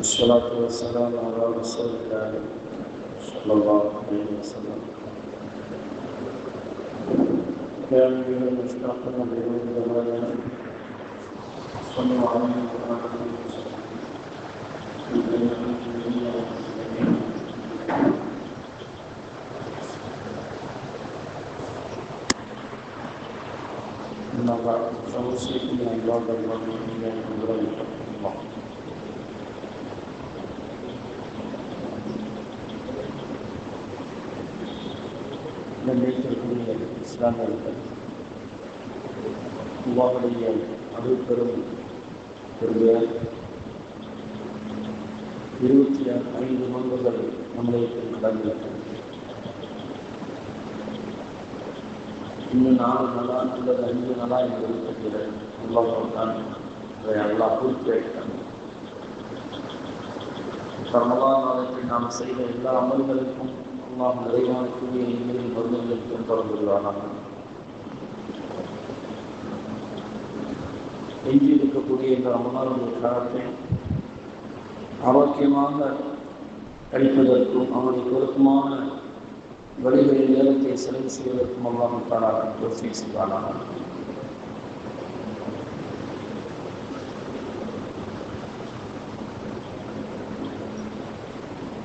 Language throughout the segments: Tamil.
والصلاة والسلام على رسول الله صلى الله عليه وسلم. يا أيها المشتاقون بنور زماننا صلوا عليه وآله وسلم. أما بعد فأوصيكم عباد الله وإياكم بتقوى الله. கண்ணியத்திற்குரிய இஸ்லாமியர்கள், அல்லாஹ்வுடைய அருட்பெரும் கிருபையால் 25 நோன்புகள் நம்மளுக்கு நடந்துள்ளன. இன்னும் 4 நாளா அல்லது 5 நாளா என்று இருக்கிறேன். அல்லாஹ் குறித்து வைத்தாங்க. ரமலான் மாதத்தில் நாம் செய்த எல்லா அமல்களுக்கும் அல்லாஹ் நிறைவான கூடிய இன்மையின் மருந்துகளுக்கும் தொடர்புள்ளானாக. எஞ்சி இருக்கக்கூடிய இந்த ரமலானுடைய காலத்தை ஆரோக்கியமாக கழிப்பதற்கும் அவனுடைய பொருத்தமான வழிகளில் நேரத்தை செலவு செய்வதற்கும் அல்லாஹ் தானாக தௌஃபீக் செய்வானாக.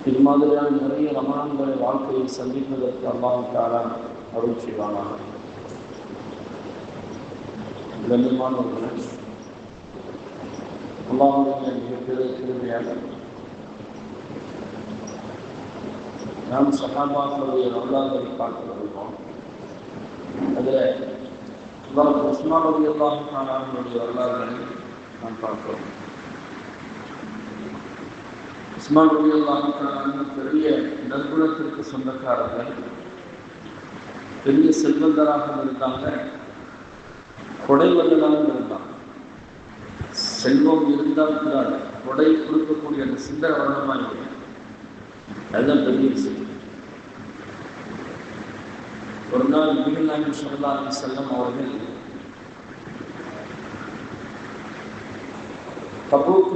இது மாதிரியான நிறைய ரமணான்களை வாழ்க்கையை சந்திப்பதற்கு அல்லாஹ் தாலா அருள் செய்வானாக. கண்ணியமானவர்களே, அல்லாஹ்வுடைய மிகப்பெரிய கிருபையாக நாம் சஹாபாக்களுடைய வரலாறுகளை பார்த்து வருகிறோம். அதில் உஸ்மான் ரலியல்லாஹு தஆலா அன்ஹுடைய வரலாறுகளை நாம் பார்க்கிறோம். உஸ்மான் ரலியல்லாஹு தஆலா அன்ஹு பெரிய நற்குணத்திற்கு சொந்தக்காரர்கள், பெரிய செல்வந்தராக இருந்தாங்க, கொடை வல்லலாகவும் இருந்தாங்க. செல்வம் இருந்தால் கூட கொடை கொடுக்கக்கூடிய அந்த சிந்தனை வல்லமாக இல்லை. அதுதான் பெரிய விஷயம். ஒரு நாள் நபிகள் நாயகம் ஸல்லல்லாஹு அலைஹி வஸல்லம் அவர்கள் தபூக்கு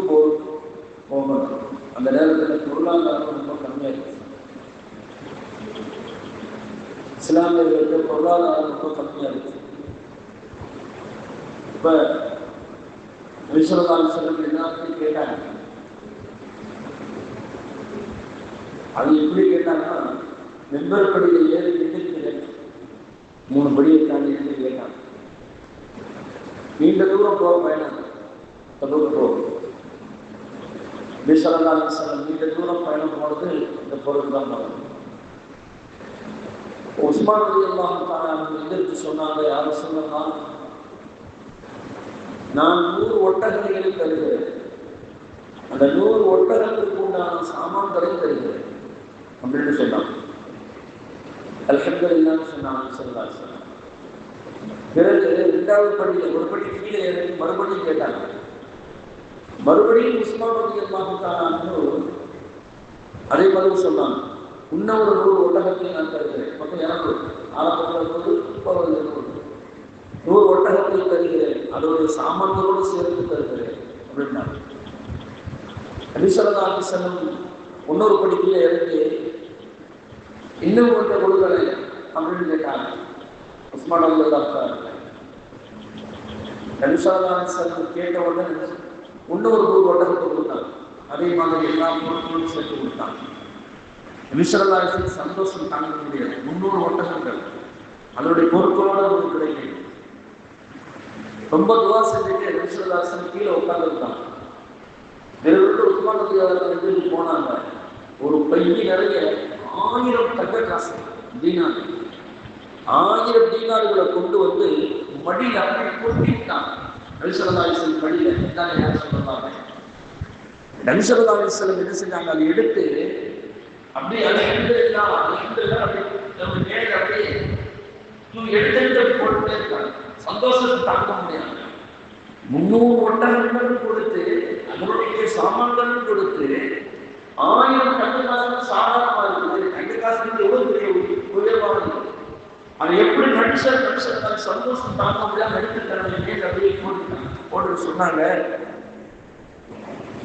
போகணும். அந்த நேரத்தில் பொருளாதாரம் ரொம்ப கம்மியாக இருக்கு. இஸ்லாமியர்களுக்கு பொருளாதாரம் ரொம்ப கம்மியாக இருக்கு. இப்போ நபி ஸல்லல்லாஹு அலைஹி வஸல்லம் எல்லாத்தையும் கேட்டாங்க. அது எப்படி கேட்டாங்கன்னா, மெம்பர் படியில் ஏறி நின்று 3 படியை தாண்டி நின்று கேட்டாங்க. நீண்ட தூரம் போக பயணம், தபூக்கு போகும். நபி ஸல்லல்லாஹு அலைஹி வஸல்லம் நீண்ட தூரம் பயணம் போகிறது இந்த பொருள் தான் வரும். உஸ்மான் ரலியல்லாஹு தஆலா எதிர்த்து சொன்னாங்க, யாரும் சொல்லலாம், நான் 100 ஒட்டகங்களை தருகிறேன், அந்த 100 ஒட்டகத்திற்கு உண்டான சாமான்களை தருகிறேன் அப்படின்னு சொன்னாங்க. அல்ஹம்துலில்லாஹ் சொன்னாங்க ஸல்லல்லாஹு அலைஹி வஸல்லம். பிறகு 2வது படியில் ஒரு படி கீழே இறங்கி மறுபடியும் கேட்டாங்க. மறுபடியும் உஸ்மான் ரலியல்லாஹு தஆலா அன்ஹு அதே பதில் சொன்னாங்க. இன்னும் ஒரு 100 ஒட்டகத்தை நான் தருகிறேன். மொத்தம் 200, ஆரம்பத்தில் 100 ஒட்டகத்தை தருகிறேன், அதோடைய சாமான்களோடு சேர்த்து தருகிறேன் அப்படின்னாங்க. நபி ஸல்லல்லாஹு அலைஹி வஸல்லம் இன்னொரு படிக்கையில் இறங்கி இன்னும் கொஞ்சம் கொடுக்கலை அப்படின்னு கேட்டாங்க. உஸ்மான் ரலியல்லாஹு தஆலா நபி ஸல்லல்லாஹு அலைஹி வஸல்லம் கேட்ட உடனே இன்னொரு 100 ஒட்டகத்தை கொடுத்தாங்க. அதே மாதிரி எல்லா பொருட்களும் சேர்த்து கொடுத்தாங்க. நபி ஸல்லல்லாஹு அலைஹி வஸல்லம் சந்தோஷம் தாங்க முடியாது. 300 ஒட்டகங்கள் அதோடைய பொருட்களோடு அவங்களுக்கு கிடைக்கும். ரொம்ப துவா செஞ்சுட்டு நபி ஸல்லல்லாஹு அலைஹி வஸல்லம் கீழே உட்கார்ந்துருந்தாங்க. பிறகு உஸ்மான் ரலியல்லாஹு போனாங்க. ஒரு பைய நிறைய 1000 தங்க காசு, தீனார், 1000 தீனார்களை கொண்டு வந்து மடியில் அப்படி கொட்டிட்டாங்க. நபி ஸல்லல்லாஹு அலைஹி வஸல்லம் மடியில் இதான் யார் சொல்றாங்க. நபி ஸல்லல்லாஹு அலைஹி வஸல்லம் என்ன செஞ்சாங்க, அதை எடுத்து அப்படியே அல்ஹம்துலில்லாஹ் அல்ஹம்துலில்லாஹ் அப்படி மேலே அப்படியே எடுத்து போட்டுட்டே இருக்காங்க. சந்தோஷத்தை தாங்க முடியாது. 300 ஒட்டகங்கள் கொடுத்து, அதனுடைய சாமான்கள் கொடுத்து, 1000 தங்க காசு சாதாரணமா இருக்குது. தங்க காசு எவ்வளவு பெரிய உயர்வானது. அதை எப்படி நடிச்ச சந்தோஷம் தாங்க முடியாம எடுத்து தன்னுடைய மேல் அப்படியே போட்டு சொன்னாங்க,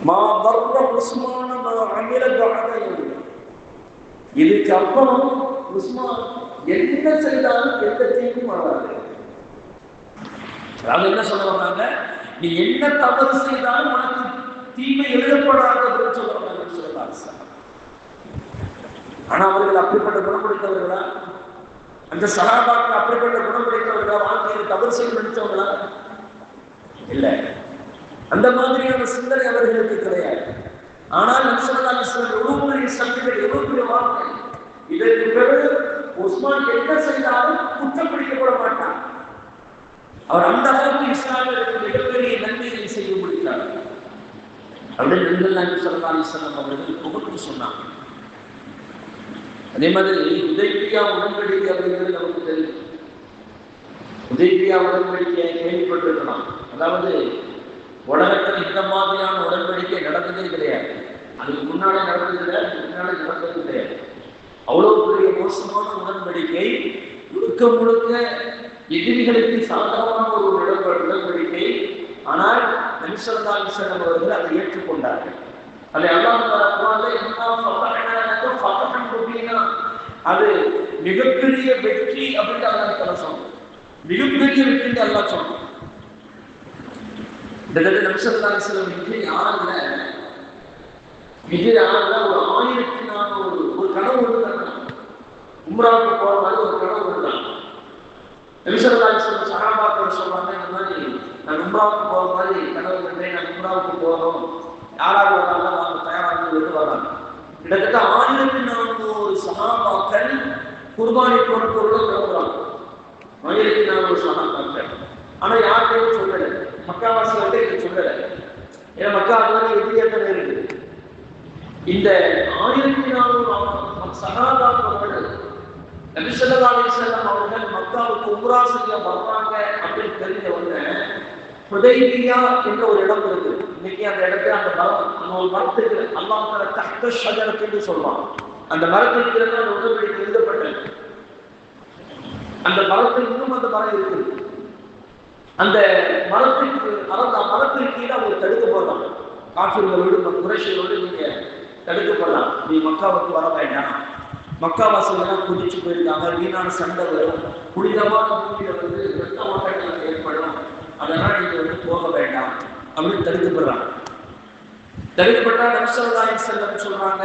மா பர்ர உஸ்மான மா அமில பஅத யௌம். இதுக்கு அப்புறம் உஸ்மான் என்ன செய்தாலும் எந்த தீங்கும் வராது. அதாவது என்ன சொல்ல வந்தாங்க, நீ என்ன தவறு செய்தாலும் உனக்கு தீமை எழுதப்படாததுன்னு சொல்றாங்க சொல்லலாம். ஆனா அவர்கள் அப்படிப்பட்ட குணப்படுத்தவர்களா? அந்த சஹாபாக்கள் அப்படிப்பட்ட குணப்படுத்தவர்களா? வாழ்க்கையில் தவறு செய்ய நினைச்சவங்களா? இல்ல, அந்த மாதிரியான சிந்தனை அவர்களுக்கு கிடையாது. ஆனால் சக்திகள் எவ்வளவு வார்த்தை. இதற்கு பிறகு உஸ்மான் என்ன செய்தாலும் குற்றப்பிடிக்கப்பட மாட்டார். அவர் அந்த அளவுக்கு இஸ்லாமிற்கு மிகப்பெரிய நன்மையை செய்ய முடித்தார் அப்படின்னு நபிகள் ஸல்லல்லாஹு அலைஹி வஸல்லம் அவர்கள் புகழ்ந்து சொன்னாங்க. அதே மாதிரி ஹுதைபியா உடன்படிக்கை அப்படிங்கிறது நமக்கு தெரியும். ஹுதைபியா உடன்படிக்கை கேள்விப்பட்டிருக்கலாம். அதாவது உலகத்தில் இந்த மாதிரியான உடன்படிக்கை நடந்ததே கிடையாது. அதுக்கு முன்னாலே நடந்ததில்லை, முன்னாலே நடந்தது கிடையாது. அவ்வளவு பெரிய மோசமான உடன்படிக்கை, முழுக்க முழுக்க எதிரிகளுக்கு சாதகமான ஒரு உடன்படிக்கை. ஆனால் நபி ஸல்லல்லாஹு அலைஹி வஸல்லம் அவர்கள் அதை ஏற்றுக்கொண்டார்கள். அதை அல்லாஹ் அது மிகப்பெரிய வெற்றி அப்படின்னு அல்லாஹ் சொன்னான். மிகப்பெரிய வெற்றி அல்லாஹ் சொன்னான். நபி ஸல்லல்லாஹு அலைஹி வஸல்லம் ஹிஜ்ரி 6ல ஒரு 1400 ஒரு கனவு இருந்தாங்க. உம்ராவுக்கு போற மாதிரி ஒரு கனவு இருந்தாங்க. நபி ஸல்லல்லாஹு அலைஹி வஸல்லம் சஹாபாக்கள் சொல்றாங்க, இந்த மாதிரி நான் உம்ராவுக்கு போற மாதிரி கனவு கண்டேன், நான் உம்ராவுக்கு போறோம், யாராவது வராங்க, அவங்க தயாராக வராங்க. கிட்டத்தட்ட 1400 சஹாபாக்கள் குர்பானி பொருட்களோட கிளம்புறாங்க. 1400 சஹாபாக்கள். ஆனா யாருக்கும் சொல்லல, மக்காவாசிகள்கிட்ட இதை சொல்லல. ஏன்னா மக்கா அதுவரை எதிரியாத்தான் இருக்கு. இந்த 1400 சஹாபாக்கள் நபி ஸல்லல்லாஹு அலைஹி வஸல்லம் அவர்கள் மக்காவுக்கு உம்ரா செய்ய வர்றாங்க அப்படின்னு தெரிஞ்ச உடனே ஹுதைபியா என்ற ஒரு இடம் இருக்கு. இன்னைக்கு அந்த இடத்துல அந்த மரம், அந்த ஒரு மரத்துக்கு அல்லாஹ் தஆலா தஹ்த ஷஜரத்துன்னு சொல்றான். அந்த மரத்துக்கு கீழே அந்த உடன்படிக்கை எழுதப்பட்டது. அந்த மரத்தில் இன்னும் அந்த மரம் இருக்குது. அந்த மரத்திற்கு கீழே அவங்க தடுக்க போறாங்க. காஃபிர்களோடு குறைஷிகளோடு நீங்க தடுக்கப்படலாம், நீ மக்காவுக்கு வர வேண்டாம், மக்காவாசிகள் குதிச்சு போயிருக்காங்க, வீணான சண்டை வரும், புனிதமான பூமியில ரத்த ஓட்டங்கள் ஏற்படும், அதனால் நீங்க போக வேண்டாம் அப்படின்னு தடுக்கப்படுறாங்க. தடுக்கப்பட்டா நபி ஸல்லல்லாஹு அலைஹி வஸல்லம் சொல்றாங்க,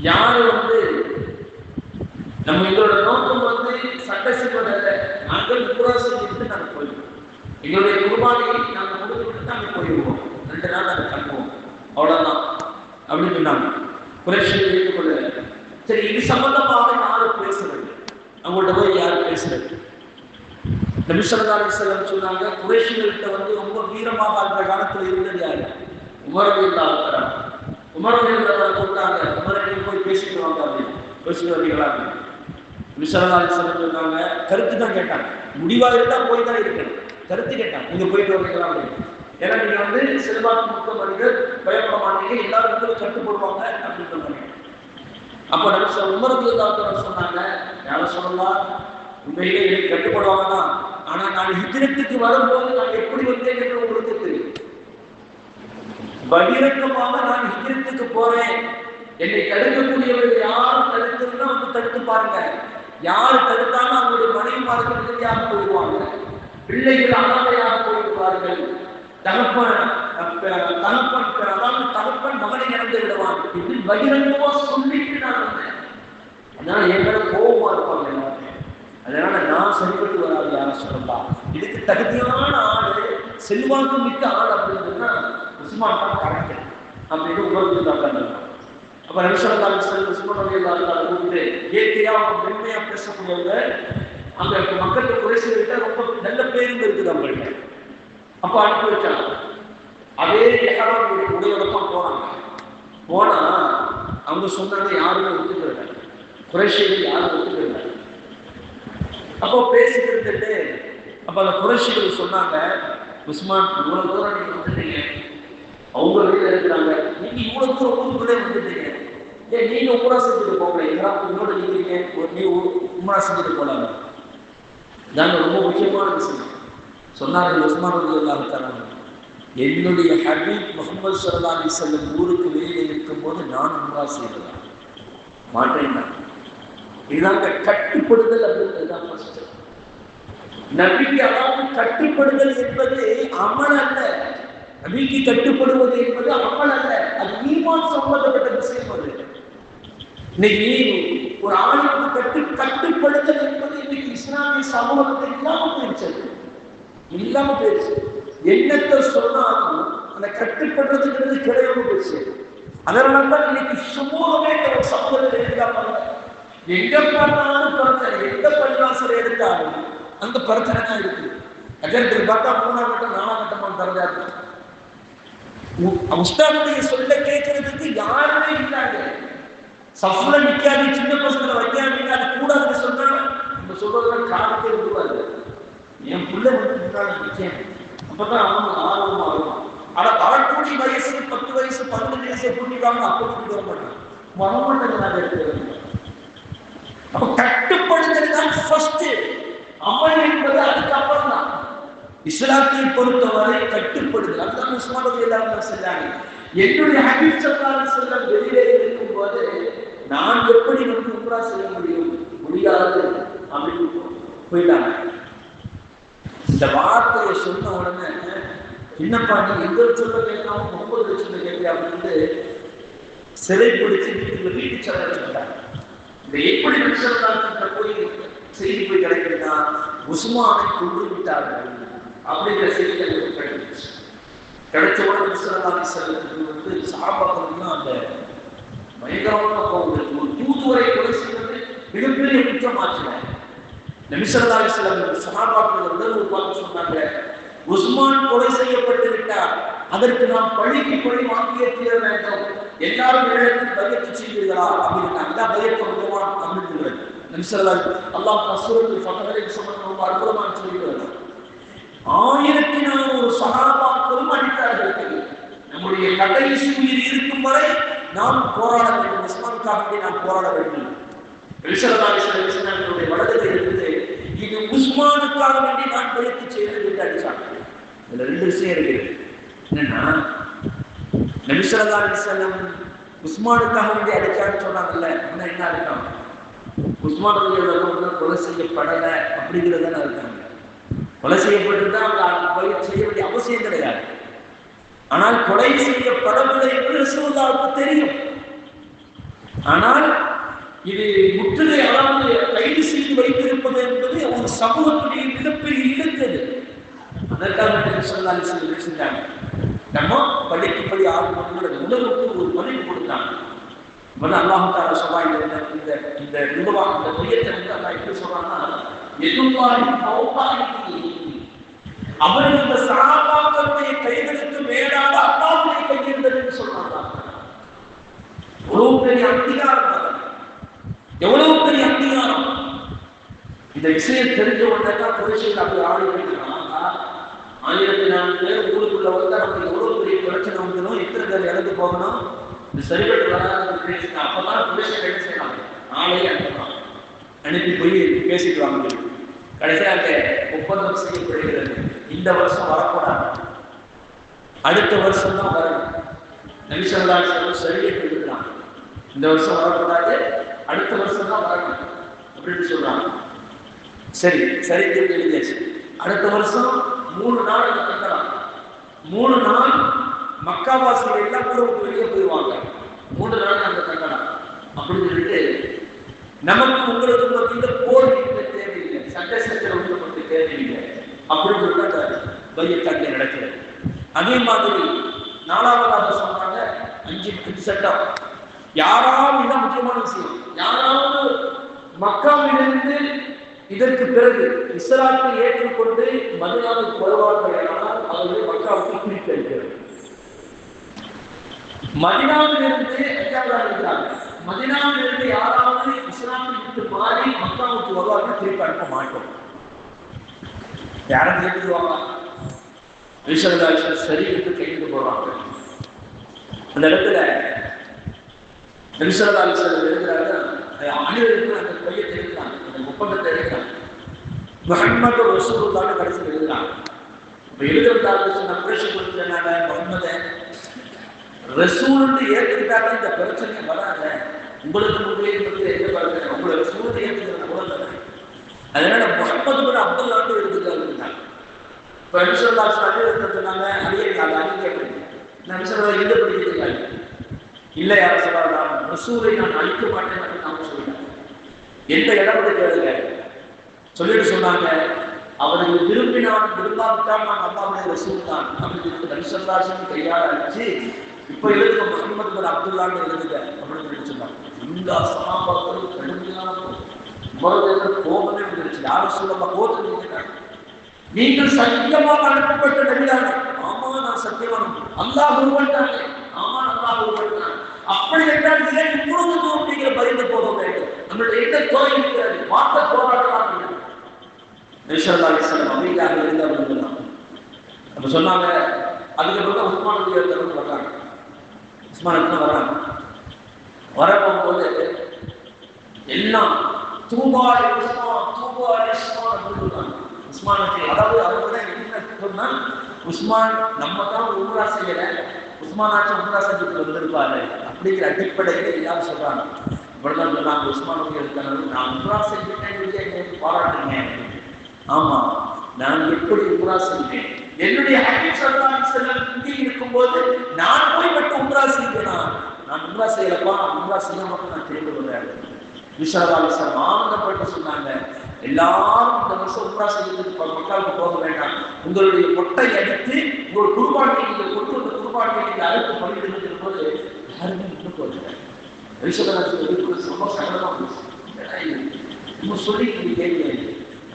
யாரு நம்ம எங்களோட நோக்கம் சண்டை செய்வதில்லை, நாங்கள் உம்ரா செஞ்சுட்டு நாங்கள் போயிடுவோம், எங்களுடைய குர்பானியை நாங்கள் முடித்துவிட்டு நாங்கள் போயிடுவோம், 2 நாள் நாங்கள் தங்குவோம், அவ்வளவுதான் அப்படின்னு சொன்னாங்க. குறைஷிகள் ஏற்றுக்கொள்ள. சரி, இது சம்பந்தமாக யாரும் பேசுறது, அவங்கள்ட்ட போய் யாரும் பேசுறது? நபி ஸல்லல்லாஹு அலைஹி வஸல்லம் சொன்னாங்க, குறைஷிகள்கிட்ட ரொம்ப வீரமாக அந்த காலத்தில் இருந்தது யாரு? உமர் ரலியல்லாஹு அன்ஹு. உமர் ரலியல்லாஹு அன்ஹு கூப்பிட்டாங்க, உமரை போய் பேசிட்டு வாங்க அப்படின்னு. பேசிட்டு வரீங்களா? நபி ஸல்லல்லாஹு அலைஹி வஸல்லம் சொன்னாங்க, கருத்து தான் கேட்டாங்க, முடிவா இருந்தா போய் தான் இருக்கணும், கருத்து கேட்டாங்க, நீங்க போயிட்டு வரீங்களா அப்படின்னு. ஏன்னா நீங்க செல்வாக்கு மிக்க மனிதர், பயப்பட மாட்டீங்க, எல்லாரும் கட்டுப்படுவாங்க அப்படின்னு சொன்னாங்க. அப்போ நபி உமர் ரலியல்லாஹு அன்ஹு சொன்னாங்க, யார சொல்லலாம், உண்மையிலே எனக்கு கட்டுப்படுவாங்க தான், ஆனா நான் ஹிஜ்ரத்துக்கு வரும்போது நான் எப்படி வந்தேன் என்று உங்களுக்கு தெரியும். பகிரங்கமாக நான் ஹிஜ்ரத்துக்கு போறேன், என்னை தடுக்கக்கூடியவர்கள் யாரும் தடுத்துன்னா தடுத்து பாருங்க, யார் தடுத்தாலும் அவங்களுடைய மனைவிமார்கள் நிலையாக போயிடுவாங்க, பிள்ளைகள் அனாதையாக போயிடுவார்கள், தகப்பன் மகனை இறந்து விடுவான், இது பகிரங்கமா சொல்லிட்டு நான் வந்தேன். அதனால எங்களை கோபமா இருப்பாங்க எல்லாருமே. அதனால நான் சரிபட்டு வராது யார சொல்லலாம், இதுக்கு தகுதியான ஆளு, செல்வாக்கு மிக்க ஆள் அப்படின்னா உஸ்மான் தான் கரெக்ட் அப்படின்னு உணர்ந்து. அப்ப நபி ஸல்லல்லாஹு அலைஹி வஸல்லம் உஸ்மான் ரலியல்லாஹு அன்ஹு கூப்பிட்டு ஏத்தியா மென்மையா பேசக்கூடியவங்க, அங்க மக்களுக்கு குறைசிகிட்ட ரொம்ப நல்ல பேரும் இருக்குது அவங்கள்ட்ட. அப்ப அனுப்பி வச்சாங்க. அதே இஹ்ராம் உடையோடத்தான் போனாங்க. போனா அவங்க சொன்னாங்க, யாருமே ஒத்துக்கல, குறைஷிகள் யாரும் ஒத்துக்கல. அப்போ பேசிக்கிட்டு அப்ப அந்த குறைஷிகள் சொன்னாங்க, உஸ்மான் இவ்வளவு தூரம் நீங்க வந்துட்டீங்க, அவங்க வீட்டில் இருக்கிறாங்க, நீங்க இவ்வளவு தூரம் ஊருக்குள்ளே வந்துட்டீங்க, ஏன் நீங்க உம்ரா செஞ்சுட்டு போகல, எங்கூட நீங்க நீ உம்ரா செஞ்சுட்டு போலாங்க. இதாங்க ரொம்ப முக்கியமான விஷயம் சொன்னார்கள் உஸ்மான் ரலியல்லாஹு அன்ஹு. என்னுடைய ஹபீப் முகமது ஸல்லல்லாஹு அலைஹி வஸல்லம் ஊருக்கு வெளியே இருக்கும்போது நான் உம்ரா செய்தேன் மாட்டேன். இதாங்க கட்டுப்படுதல் அப்படின்றதுதான் ஃபர்ஸ்ட். நபிக்கு அதாவது கட்டுப்படுதல் என்பது அமல் அல்ல. நபிக்கு கட்டுப்படுவது என்பது அமல் அல்ல, அது ஈமான் சம்பந்தப்பட்ட விஷயம். அது இன்னைக்கு ஒரு ஆளுக்கு கட்டுப்படுதல் என்பது இன்னைக்கு இஸ்லாமிய சமூகத்தை இல்லாம போயிடுச்சு. என்னத்தை சொன்னாலும் அந்த கட்டுப்படுறதுங்கிறது கிடையாது போயிடுச்சு. அதனாலதான் இன்னைக்கு சுமூகமே ஒரு சமூகத்தில் எடுக்காம எங்க பார்த்தாலும் பிரச்சனை, எந்த பள்ளிவாசல் எடுத்தாலும் அந்த பிரச்சனை தான் இருக்குது. அஜர்த்தில் பார்த்தா 3ஆம் கட்டம் 4ஆம் கட்டமான தரஜா உஸ்தாதுடைய சொல்ல கேட்கறதுக்கு யாருமே இல்லாங்க. சஃப்ல நிக்காது, சின்ன பசங்களை வைக்காதீங்க, அது கூடாதுன்னு சொன்னா நம்ம சொல்றதெல்லாம் காலத்தை விடுவாரு. என் பிள்ளை வந்து முன்னாடி நிச்சயம் அப்பதான் அவங்க ஆர்வமா வருவான். ஆனா வரக்கூடிய வயசு 10 வயசு 15 வயசை கூட்டிக்காம அப்ப கூட்டி வர மாட்டாங்க. வரமாட்டேங்கிறாங்க எடுத்து. அப்ப கட்டுப்படுதல் தான் ஃபர்ஸ்ட். அமல் என்பது அதுக்கப்புறம் தான். இஸ்லாத்தை பொறுத்தவரை கட்டுப்படுதல். அதுதான் உஸ்மான் ரலியல்லாஹு அன்ஹு சொன்னாங்க, என்னுடைய ஹபீப் ஸல்லல்லாஹு அலைஹி வஸல்லம் வெளியிலே இருக்கும்போது நான் எப்படி வந்து உம்ரா செய்ய முடியாது அப்படின்னு போயிட்டாங்க. இந்த வார்த்தையை சொன்ன உடனே என்னப்பா நீ எங்க சொல்ல கேட்காம 30 லட்சம் கேட்க அப்படின்னு சிறை பிடிச்சு வீட்டுக்கு செல்ல வச்சுட்டாங்க. இந்த எப்படி நபிசல்லாஹு போய் செய்தி போய் கிடைக்குதுன்னா உஸ்மானை கொண்டு விட்டார்கள் அப்படிங்கிற செய்தி எனக்கு கிடைச்சிச்சு. கிடைச்ச உடனே நபிசல்லாஹு வந்து சஹாபாக்களுக்கு அந்த பயங்கரமான கோபம். ஒரு தூதுவரை கொலை செய்வது மிகப்பெரிய குற்றமாச்சுனாங்க. நபி ஸல்லல்லாஹு அலைஹி வஸல்லம் சஹாபாக்கள் உடல் பார்த்து சொன்னாங்க, உஸ்மான் கொலை செய்யப்பட்டு விட்டார், அதற்கு நாம் பழிக்கு பழி வாங்கியே தீர வேண்டும், எல்லாரும் இடத்தில் பயத்து செய்வீர்களா அப்படின்னு அதான் பயத்தை உருவான் அமைந்துள்ளது. நபி ஸல்லல்லாஹு அல்லாஹ் ரசூலுல்லாஹி ஃபதஹரை சொன்னது அற்புதமாக சொல்கிறார். 1400 சஹாபாக்களும் அடித்தார்கள். நம்முடைய கடைசி உயிர் இருக்கும் வரை நாம் போராட வேண்டும், உஸ்மானுக்காக நாம் போராட வேண்டும். நபி ஸல்லல்லாஹு அலைஹி வஸல்லம் வலதுகை இருந்து இது உஸ்மானுக்காக வேண்டி நான் பயத்து செய்வது என்று அடிச்சாங்க. இதுல 2 விஷயம் இருக்கு. என்னன்னா நபி ஸல்லல்லாஹு அலைஹி வஸல்லம் உஸ்மானுக்காக வேண்டி அடிச்சான்னு சொன்னாங்கல்ல, என்ன அர்த்தம்? உஸ்மான் ரலியல்லாஹு கொலை செய்யப்படலை அப்படிங்கிறதான இருக்காங்க. கொலை செய்யப்பட்டிருந்தா அவங்க போய் செய்ய வேண்டிய அவசியம் கிடையாது. ஆனால் கொலை செய்யப்படவில்லை என்று ரசூலுல்லாஹ்வுக்கு தெரியும். ஆனால் இது முற்றுகை, அதாவது கைது செய்து வைத்திருப்பது என்பது ஒரு சமூகத்துடைய மிகப்பெரிய இழந்தது. அதற்காக ஸல்லல்லாஹு அலைஹி வஸல்லம் செஞ்சாங்க. நம்ம படிக்கு படி உலகத்துக்கு ஒரு மதிப்பு கொடுத்தாங்க. அல்லாஹ் தஆலா சொல்றாங்க, இந்த நிர்வாகம் இந்த பொய்யத்தை வந்து அல்லாஹ் எப்படி சொல்றாங்கன்னா, எதுவாரி தௌபாஹி அவர்கள் இந்த சஹாபாக்களுடைய கைகளுக்கு மேலாக அல்லாஹ்வுடைய கை இருந்ததுன்னு சொல்றாங்க. எவ்வளவு பெரிய அதிகாரம், எவ்வளவு பெரிய அதிகாரம்! இந்த விஷயம் தெரிஞ்ச உடனே தான் புரட்சியில் அப்படி ஆடி வைக்கிறாங்க. 1400 பேர் ஊருக்குள்ள வந்தா நமக்கு எவ்வளவு பெரிய பிரச்சனை வந்துடும், எத்தனை பேர் இறந்து போகணும், இந்த சரிபட்டு வராது. அப்பதான் புரட்சி என்ன செய்யலாம், நாளையே அனுப்பி போய் பேசிட்டு வாங்க. கடைசியாக ஒப்பந்தம் செய்யப்படுகிறது. இந்த வருஷம் வரக்கூடாது, அடுத்த வருஷம் தான் வரணும். நபி ஸல்லல்லாஹு அலைஹி வஸல்லம் சரியை எழுதுறாங்க, இந்த வருஷம் வரக்கூடாது, அடுத்த வருஷம் தான் வரணும் அப்படின்னு சொல்றாங்க. சரி எழுதியாச்சு. அடுத்த வருஷம் 3 நாள் தங்கலாம். 3 நாள் மக்காவாசிகள் எல்லாம் ஊருக்கு வெளியே போயிடுவாங்க. 3 நாள் அங்க தங்கலாம் அப்படின்னு சொல்லிட்டு, நமக்கு உங்களுக்கு பார்த்தீங்க போர் தேவையில்லை, சண்டை உங்களுக்கு தேவையில்லை அப்படின்னு சொல்லிட்டு அந்த பையத்தாக்கி நடக்கிறது. அதே மாதிரி 4ஆவதாக சொன்னாங்க 5 சட்டம். யாராவது இதான் முக்கியமான விஷயம், யாராவது மக்காவிலிருந்து இதற்கு பிறகு இஸ்லாத்தை ஏற்றுக்கொண்டு மதீனாவுக்கு வருவார்கள் ஆனால் அவர்கள் மக்காவுக்கு குறித்து அளிக்கிறது. மதீனாவிலிருந்து இருக்கிறாங்க, மதீனாவிலிருந்து யாராவது இஸ்லாத்தை விட்டு மாறி மக்காவுக்கு வருவார்கள், திருப்பி அனுப்ப மாட்டோம். யாரும் கேட்டுருவாங்க, சரி என்று கைது போடுவாங்க. அந்த இடத்துல நபி ஸல்லல்லாஹு அலைஹி வஸல்லம் எழுதுறாங்க, அனைவருக்கும் அந்த பையத்தை எழுதுறாங்க, அந்த ஒப்பந்தத்தை எழுதுறாங்க. முஹம்மது ரசூலுல்லாஹ்னு கடைசியில் எழுதுறாங்க. எழுதப்பட்டாங்க பிரேஷன் கொடுத்துருந்தாங்க முகமது ரசூலுன்னு ஏற்றுக்கிட்டாங்க இந்த பிரச்சனை வராத. உங்களுக்கு முன்னே எந்த பாருங்க உங்களை ரசூலுன்னு ஏற்றுக்கிற போல தானே. அதனால முகமது கூட அப்துல்லான்னு எடுத்துக்காங்க. இப்போ நபிசல்லாஹு அலைஹி வஸல்லம் சொன்னாங்க அடியே நான் அறிக்கை நபிசல்லாஹு எந்த படிக்கிறாங்க இல்லை யார சொல்லலாம் ரசூலை நான் அழிக்க மாட்டேன் அப்படின்னு சொல்லிட்டாங்க. எந்த இடத்துல கேளுங்க சொல்லிட்டு சொன்னாங்க அவர்கள் விரும்பினால் விரும்பாவிட்டால் நான் அல்லாஹ்வுடைய ரசூல் தான் அப்படின்னு நபிசல்லாஹு கையால் அடிச்சு இப்போ எழுதுங்க முஹம்மது அப்துல்லான்னு எழுதுங்க அப்படின்னு சொன்னாங்க. இந்த சஹாபாக்கள் கடுமையான கோபமே வந்துருச்சு. யாரும் சொல்லமா கோபத்தை கேட்டாங்க நீங்கள் சத்தியமாக அனுப்பப்பட்ட நபிதானே? ஆமா நான் சத்தியவான். அல்லாஹ் ஒருவன் தானே? ஆமா அல்லாஹ் ஒருவன் தான். அப்படி என்றால் ஏன் இவ்வளவு அப்படிங்கிற பரிந்து போக வேண்டும்? நம்மளுடைய எந்த குறை இருக்கிறது? மாற்ற போராடலாம். நபிசல்லா அலைஹிஸ்ஸலாம் அமைதியாக இருந்தாங்க. அப்ப சொன்னாங்க அதுக்கப்புறம் உஸ்மான் ரலியல்லாஹு வர்றாங்க. உஸ்மான் வர்றாங்க. வரப்போகும்போது எல்லாம் தூபா உஸ்மான் தூபா உஸ்மான் அப்படின்னு உஸ்மானுக்கு அதாவது அவரோட என்ன சொன்னா உஸ்மான் நம்ம தான் உம்ரா செய்யல உஸ்மானாச்சும் உம்ரா செஞ்சுட்டு வந்திருப்பாரு அப்படிங்கிற அடிப்படையில் எல்லாரும் சொல்றாங்க. இப்படிதான் சொன்னாங்க உஸ்மானுக்கு இருக்கிறது நான் உம்ரா செஞ்சுட்டேன் பாராட்டுங்க. ஆமா நான் எப்படி உம்ரா செஞ்சேன் என்னுடைய ஹபீப் ஸல்லல்லாஹு அலைஹி வஸல்லம் இங்கே இருக்கும்போது நான் போய் மட்டும் உம்ரா செய்வேனா? நான் உம்ரா செய்யலப்பா உம்ரா செய்ய மட்டும் நான் திரும்ப வருவேன். விஷாலாலிசம் ஆனந்தப்பட்டு சொன்னாங்க எல்லாரும் இந்த வருஷம் உம்ரா செய்யறதுக்கு மக்களுக்கு போக வேண்டாம். உங்களுடைய மொட்டை அடித்து உங்கள் குர்பானியை நீங்கள் கொண்டு வந்த குர்பானியை நீங்கள் அறுத்து பண்ணிட்டு போது யாருமே இன்னும் போகிறாங்க. விஷாலாலிசம் ரொம்ப சங்கடமா போச்சு. சொல்லி நீங்க கேட்கல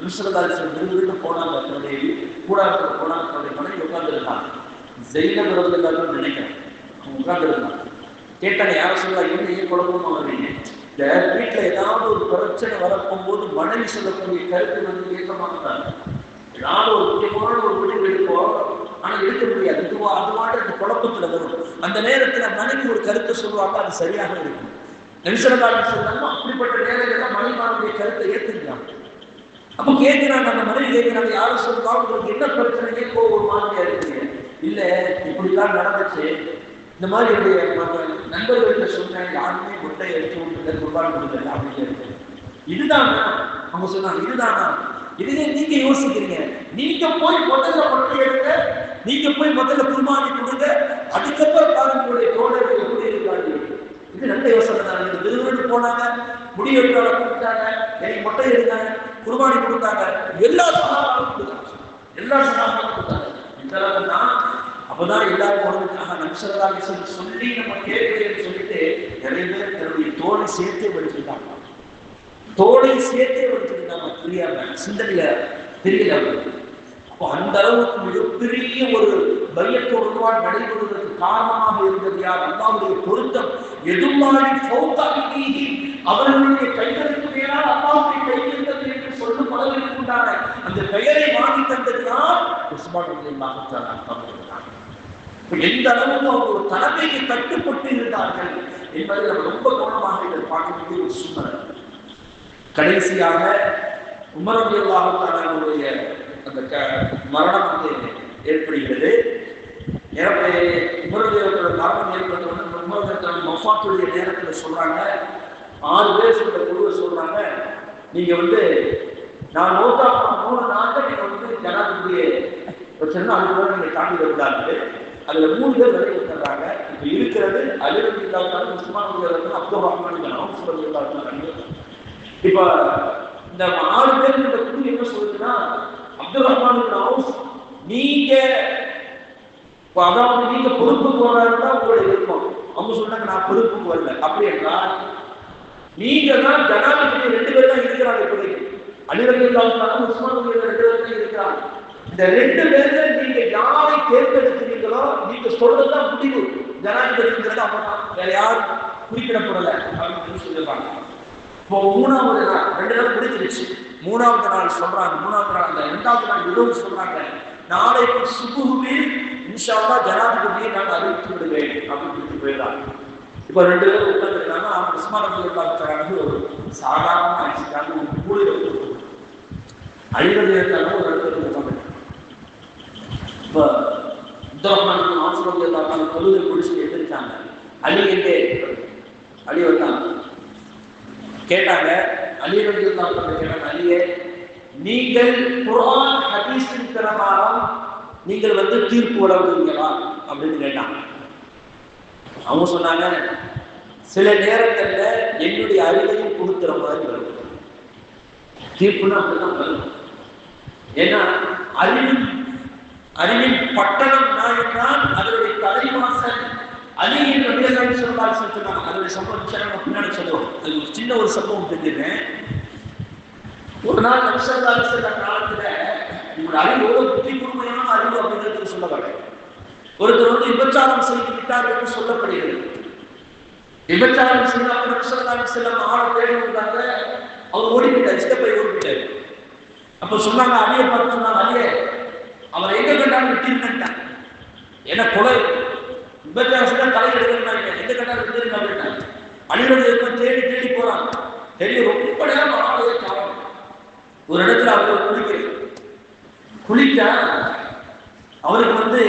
விஷாலாலிசம் விருது போனாங்க. தன்னுடைய கூடாரத்தில் போனாங்க. தன்னுடைய மனைவி உட்கார்ந்து இருந்தாங்க. ஜெயினப் ரலியல்லாஹு நினைக்கிறேன் அவங்க உட்கார்ந்து இருந்தாங்க. கேட்டாங்க யாரும் சொல்லா என்ன ஏன் குழப்பமா வர்றீங்க? இந்த வீட்டில் ஏதாவது ஒரு பிரச்சனை வரப்போகும்போது மனைவி சொல்லக்கூடிய கருத்து வந்து ஏற்றமாட்டாங்க. ஏதாவது ஒரு முக்கியமான ஒரு முடிவு எடுப்போம் ஆனால் எடுக்க முடியாது. அதுவாட்டு அந்த குழப்பத்தில் வரும். அந்த நேரத்தில் மனைவி ஒரு கருத்தை சொல்லுவாங்க அது சரியாக இருக்கும். நபிசல்லாஹு சொன்னாங்க அப்படிப்பட்ட நேரத்தில் மனைவிமாருடைய கருத்தை ஏற்றுக்கிறாங்க. அப்போ கேட்கிறாங்க அந்த மனைவி கேட்கிறாங்க யாரும் சொல்லுவாங்க உங்களுக்கு என்ன பிரச்சனையே ஒரு மாதிரியா இருக்குங்க? இல்லை இப்படிலாம் நடந்துச்சு இந்த மாதிரி என்னுடைய நண்பர்கள்ட்ட சொன்னேன் யாருமே முட்டை எடுத்து விட்டு குர்பான் கொடுக்கல அப்படின்னு. இதுதானா அவங்க சொன்னாங்க? இதுதானா? இதுவே நீங்க யோசிக்கிறீங்க. நீங்க போய் முதல்ல முட்டை எடுங்க, நீங்க போய் முதல்ல குர்பானி கொடுங்க, அதுக்கப்புறம் உங்களுடைய தோழர்கள் எப்படி இருக்காங்க. இது நல்ல யோசனை தான். இந்த விருதுக்கு போனாங்க முடிவெடுத்தால கொடுத்தாங்க எனக்கு முட்டை எடுத்தாங்க குர்பானி கொடுத்தாங்க எல்லா சகாபாக்களும் கொடுத்தாங்க. எல்லா சகாபாக்களும் கொடுத்தாங்க. இந்த அளவுக்கு தான் அப்பதான் எல்லாரும் உடம்புக்காக நபிசல்லாஹு அலைஹி வஸல்லம் சொல்லி நம்ம கேட்கிறேன்னு சொல்லிட்டு நிறைய பேர் தன்னுடைய தோலை சேர்த்தே படிச்சுக்கிட்டாங்க. தோலை சேர்த்தே படிச்சுக்கிட்டாங்க. புரியாம சிந்தனையில தெரியல. அப்போ அந்த அளவுக்கு மிகப்பெரிய ஒரு பையத்தோடு நடைபெறுவதற்கு காரணமாக இருந்தது யார்? அல்லாஹ்வுடைய பொருத்தம். எதுமாறி ஃபௌதாபிஹி அவர்களுடைய கைகளுக்கு மேலால் அல்லாஹ்வுடைய கை இருந்தது என்று சொல்லும் அளவிற்கு உண்டான அந்த பெயரை வாங்கி தந்தது யார்? உஸ்மான் ரலியல்லாஹு தஆலா அவர்கள். எந்த அளவுக்கு அவங்க ஒரு தலைமைக்கு கட்டுப்பட்டு இருந்தார்கள் என்பதை நம்ம ரொம்ப கவனமாக இதை பார்க்க வேண்டிய ஒரு சூழ்நிலை. கடைசியாக உமர் ரலியல்லாஹு தஆலாவுடைய அந்த மரணம் வந்து ஏற்படுகிறது. உமர் ரலியல்லாஹு மரணம் ஏற்பட்டவுடன் உமர் ரலியல்லாஹு வஃபாத்துடைய நேரத்தில் சொல்றாங்க 6 பேர் சொல்ற குழுவை சொல்றாங்க நீங்க வந்து நான் மௌத்தா 3 நாட்கள் நீங்க வந்து ஜனாதிபதியை வச்சிருந்தா அதுக்கு நீங்க தாண்டி விடாது. அதுல 3 பேர் விலை கொடுத்துறாங்க. இப்ப இருக்கிறது அலி ரலியல்லாஹு தஆலா உஸ்மான் ரலியல்லாஹு தஆலா அப்துல் ரஹ்மான் அவுஃப் ரலியல்லாஹு தஆலா. இப்ப இந்த 6 பேர் இந்த குழு என்ன சொல்லுதுன்னா அப்துல் ரஹ்மான் அவுஃப் நீங்க அதாவது நீங்க பொறுப்புக்கு வர்றதா உங்களுடைய விருப்பம். அவங்க சொன்னாங்க நான் பொறுப்புக்கு வரல. அப்படி என்றால் நீங்க தான் ஜனாதிபதி 2 பேர் தான் இருக்கிறாங்க. இப்போதைக்கு அலி ரலியல்லாஹு தஆலா உஸ்மான் ரலியல்லாஹு 2 பேர் தான் இருக்கிறாங்க. இந்த 2 பேர்ல நீங்க யாரை தேர்ந்தெடுக்கிறீங்களோ நீங்க சொல்றதுதான் முடிவு. ஜனாதிபதிங்கிறது அப்பதான் வேற யாரும் குறிப்பிடப்படல அப்படின்னு சொல்லிருப்பாங்க. இப்போ 3வது நாள் 2 நாள் முடிஞ்சிருச்சு. 3வது நாள் சொல்றாங்க. 3வது நாள் அந்த 2வது நாள் இரவு சொல்றாங்க நாளைக்கு சுபுஹில் இன்ஷா அல்லாஹ் ஜனாதிபதியை நான் அறிவித்து விடுவேன் அப்படின்னு போயிடறாங்க. இப்போ 2 பேரும் உட்கார்ந்துருக்காங்க. அவங்க உஸ்மான் ரலியல்லாஹு தஆலா ஒரு சாதாரண ஆட்சிக்காக ஒரு மூலையில் அலி ரலியல்லாஹு தஆலா ஒரு இடத்துல உட்கார்ந்து இப்போ அப்துல் ரஹ்மான் தொழுகை முடிச்சுட்டு எடுத்துருக்காங்க. அலி எங்கே அலி வந்தாங்க, கேட்டாங்க. அலி கேட்டாங்க, அலியே நீங்கள் குர்ஆன் ஹதீஸின் பிரகாரம் நீங்கள் தீர்ப்பு வழங்குவீங்களா அப்படின்னு கேட்டாங்க. அவங்க சொன்னாங்க, சில நேரங்கள்ல என்னுடைய அறிவையும் கொடுக்குற மாதிரி வரும். தீர்ப்புன்னு அப்படிதான் வரும். ஏன்னா அறிவின் பட்டணம் நான் என்றால் அதனுடைய தலைவாசல் அலியின் ரலியல்லாஹு சொன்னாங்க. அதனுடைய சம்பவம் பின்னாடி சொல்லுவோம். அது ஒரு சின்ன ஒரு சம்பவம் தெரிஞ்சுக்கிறேன். ஒரு நாள் நபி ஸல்லல்லாஹு அலைஹி வஸல்லம் காலத்துல இவங்க அறிவு எவ்வளவு புத்தி கூர்மையான அறிவு அப்படிங்கிறது சொல்லப்பட்ட ஒருத்தர் விபச்சாரம் செய்து விட்டார் என்று சொல்லப்படுகிறது. விபச்சாரம் செய்தால் நபி ஸல்லல்லாஹு அலைஹி வஸல்லம் ஆளை தேடி வந்தாங்க. அவர் ஓடிவிட்டார், இஷ்டப்படி ஓடிவிட்டார். அப்ப சொன்னாங்க, அலியை பார்த்து சொன்னாங்க, அலியே அவர் எங்க கண்டாலும் விட்டிருந்தாங்க. ஏன்னா கொலை விபச்சாரம் தலை எடுக்கிறாங்க, எங்க கண்டாலும் விட்டிருங்க அப்படின்னாங்க. அலியோட தேடி தேடி போறாங்க. தேடி ரொம்ப நேரம் ஆளையே காணும். ஒரு இடத்துல அவர் குளிக்க அவருக்கு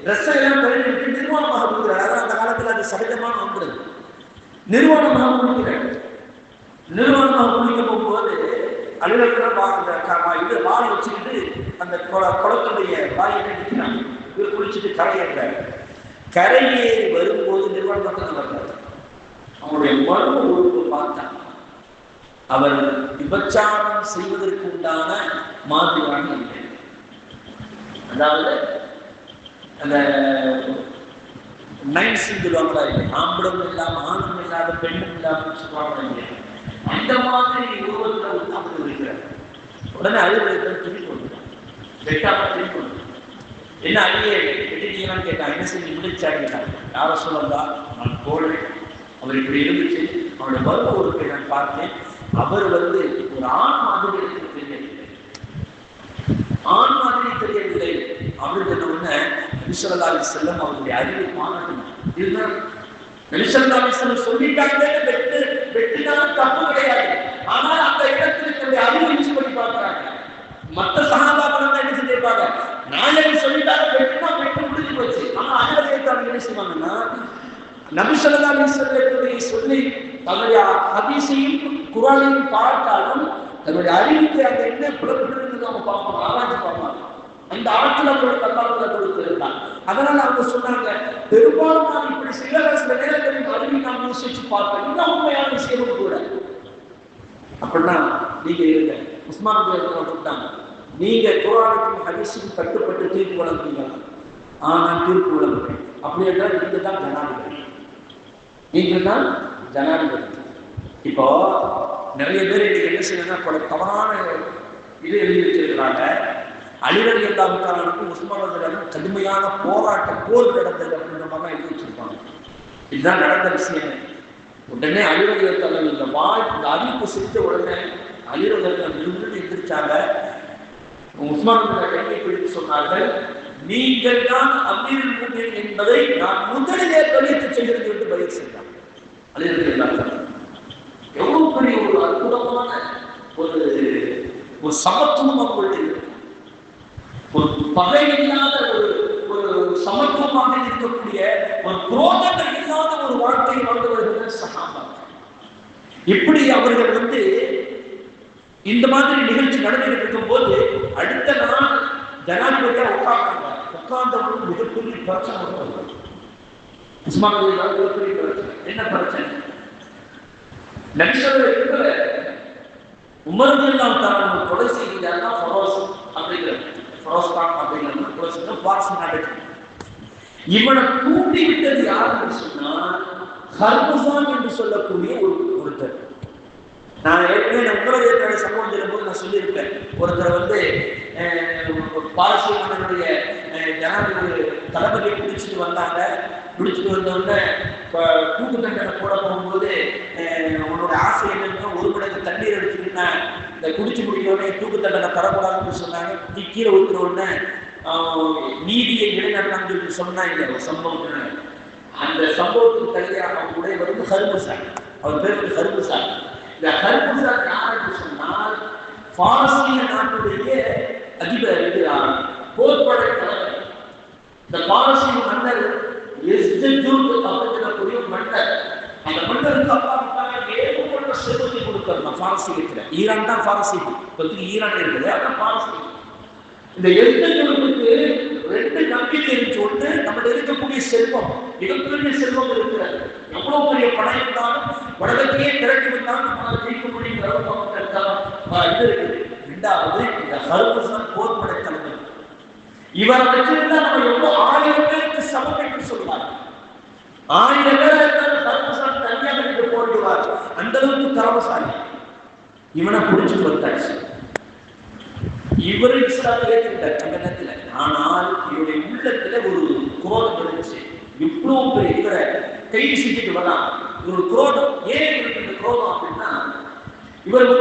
ட்ரெஸ் எல்லாம் கழிவு விட்டு நிர்வாணமாக கொடுக்குறாரு. அந்த காலத்தில் அது சகஜமான வந்துடுது. நிர்வாணமாக குளிக்கிறார். நிர்வாணமாக குளிக்க போகும்போது அலுவலர்கள் இது வாழை வச்சுக்கிட்டு அந்த குளத்துடைய வாயை நிற்கிறாங்க. இவர் குளிச்சுட்டு கரையேறாரு. கரையேறி வரும்போது நிர்வாணத்தில் வர்றாரு. அவங்களுடைய மர்ம உறுப்பு பார்த்தாங்க. அவர் விபச்சாரம் செய்வதற்கு உண்டான மாதிரியாக இல்லை. அதாவது அந்த நைன்ஸ் சொல்லுவாங்களா, ஆம்பளம் இல்லாம ஆணும் இல்லாத பெண்ணும் இல்லாம சொல்லுவாங்க. அந்த மாதிரி உருவத்தில் அப்படி இருக்கிறார். உடனே அலுவலகத்தில் திருப்பி கொண்டுட்டான். வெட்டாம திருப்பி கொண்டு என்ன அழியே வெட்டிட்டீங்கன்னு கேட்டான். என்ன செஞ்சு முடிச்சான்னு கேட்டாங்க. யார சொல்லலாம், நான் போடுறேன். அவர் இப்படி இருந்துச்சு. அவருடைய மர்ம உறுப்பை நான் பார்த்தேன். அவர் ஒரு ஆண் மாதிரி தெரியவில்லை. ஆண் மாதிரி தெரியவில்லை அப்படின்னு உடனே நபி ஸல்லல்லாஹு அலைஹி வஸல்லம் அவருடைய அறிவை பாராட்டினார். இதுதான் நபி ஸல்லல்லாஹு அலைஹி வஸல்லம் சொல்லிட்டாங்க, வெட்டினாலும் தப்பு கிடையாது. ஆனால் அந்த இடத்துல தன்னுடைய அறிவை யூஸ் பண்ணி பார்க்கிறாங்க. மற்ற சஹாபாக்கள் என்ன செஞ்சிருப்பாங்க, நாயகி சொல்லிட்டாங்க வெட்டினா வெட்டு முடிஞ்சு போச்சு. ஆனா அதில் சேர்த்து என்ன செய்வாங்கன்னா, நபி ஸல்லல்லாஹு அலைஹி வஸல்லம் சொல்லி தன்னுடைய ஹதீஸையும் குர்ஆனையும் பார்த்தாலும் தன்னுடைய அறிவுக்கு அந்த என்ன புலப்பட்டிருக்குன்னு அவங்க பார்ப்பாங்க, ஆராய்ச்சி பார்ப்பாங்க. அந்த ஆற்றல் அவர்களுக்கு அல்லாஹ் கொடுத்திருந்தார். அதனால அவங்க சொன்னாங்க, பெரும்பாலும் நாம் இப்படி சில நேரங்களில் அறிவை நாம் யோசிச்சு பார்ப்போம். இந்த உண்மையான விஷயமும் கூட. அப்படின்னா நீங்க இருங்க, உஸ்மான் சொல்லிட்டாங்க, நீங்க குர்ஆனுக்கும் ஹதீஸுக்கும் கட்டுப்பட்டு தீர்ப்பு வழங்குறீங்களா? நான் தீர்ப்பு வழங்குறேன். அப்படி என்றால் நீங்க தான் ஜனாதிபதி. நீங்கள் தான் ஜனாதிபதி. இப்போ நிறைய பேர் இன்னைக்கு என்ன செய்யணும்னா, பல தவறான இது எழுதி வச்சிருக்கிறாங்க. அலி ரலியல்லாஹு தஆலாவுக்கும் உஸ்மான் ரலியல்லாஹு கடுமையான போர் நடந்தது அப்படின்ற மாதிரி எழுதி வச்சிருப்பாங்க. இதுதான் நடந்த விஷயம். உடனே அலி ரலியல்லாஹு தஆலா இந்த அறிவிப்பு செஞ்ச உடனே அலி ரலியல்லாஹு நின்று எந்திரிச்சாங்க. உஸ்மான் ரலியல்லாஹு கையை பிடித்து சொன்னார்கள், நீங்கள் தான் அமீருல் முஃமினீன் என்பதை நான் முதலிலே பதிவு செய்கிறது என்று பதிவு செய்தார். அலி ரலியல்லாஹு தஆலா எவ்வளவு பெரிய ஒரு அற்புதமான ஒரு சமத்துவம் அவர்களுடைய, ஒரு பகையில்லாத ஒரு சமத்துவமாக இருக்கக்கூடிய ஒரு குரோதங்கள் இல்லாத ஒரு வாழ்க்கை வாழ்ந்து வருகிற சஹாபா. இப்படி அவர்கள் இந்த மாதிரி நிகழ்ச்சி நடந்துட்டு இருக்கும் போது அடுத்த நாள் ஜனாதிபதியா உட்கார்ந்தவர்கள் மிகப்பெரிய பிரச்சனை வருது. உஸ்மான் ரலியல்லாஹு மிகப்பெரிய பிரச்சனை. என்ன பிரச்சனை? நபி ஸல்லல்லாஹு அலைஹி வஸல்லம் உமர் ரலியல்லாஹு தஆலா கொலை செய்தார்னா ஃபரோஸ் கான் அப்படிங்கிற கொலை செய்த வாரிசு நாடு. இவனை தூண்டி விட்டது யாருன்னு சொன்னா ஹர்முசான் என்று சொல்லக்கூடிய ஒருத்தர். நான் ஏற்கனவே உமரேற்கான சம்பவம் சொல்லும்போது நான் சொல்லியிருப்பேன். ஒருத்தர் பாரசீக மன்னனுடைய ஜனாதிபதி தளபதியை பிடிச்சிட்டு வந்தாங்க. பிடிச்சிட்டு வந்தோடனே கூட்டு தண்டனை போட போகும்போது உன்னோட ஆசை என்னன்னா ஒரு மடங்கு தண்ணீர் எடுத்துக்கிட்டா இந்த குடிச்சு முடிக்கவுடனே தூக்கு தண்டனை தரக்கூடாதுன்னு சொன்னாங்க. கீழே ஊத்துற உடனே நீதியை நிலைநாட்டான்னு சொல்லி சொன்னாங்க ஒரு சம்பவம். அந்த சம்பவத்துக்கு தகுதியாக உடைய ஹர்முசான். அவர் பேர் ஹர்முசான். இந்த ஹர்முசான் யார் என்று சொன்னால் பாரசீக நாட்டுடைய அதிபர் போர்படை தலைவர். இந்த பாரசீக மன்னர் எஸ்ஜூத் அப்படிங்கக்கூடிய மன்னர், அந்த மன்னருக்கு அப்பா ஏகப்பட்ட செல்வத்தை கொடுத்தார் பாரசீகத்துல. ஈரான் தான் பாரசீகம், இப்போதைக்கு ஈரான் இருக்குது, அதான் பாரசீகம். இந்த எஸ்ஜூத்துக்கு ரெண்டு நம்பிக்கை இருந்துச்சு. ஒன்று, நம்ம இருக்கக்கூடிய செல்வம், மிகப்பெரிய செல்வம் இருக்கிறது, எவ்வளவு பெரிய படை இருந்தாலும் உலகத்தையே திரட்டி விட்டாலும் நம்மளால் ஜெயிக்க முடியுங்கிற இது இருக்குது. இரண்டாவது, இந்த ஹர்முசான் போர் படை தலைவர், இவரை வச்சிருந்தா நம்ம எவ்வளவு 1000 பேருக்கு சமம் என்று சொல்லுவாங்க. 1000 பேர் இருந்தாலும் ஹர்முசான் தனியாக நின்று போரிடுவார், அந்த அளவுக்கு திறமசாலி. இவனை புடிச்சுட்டு வந்தாச்சு. இவரு இஸ்லாத்தை ஏற்றுக்கிட்டார் அந்த நேரத்தில். ஆனால் இவருடைய உள்ளத்துல ஒரு குரோதம் இருந்துச்சு. இவ்வளவு பெரிய இவரை கைது செஞ்சுட்டு வரலாம், ஒரு குரோதம். ஏன் இவருக்கு இந்த குரோதம் அப்படின்னா, இவர்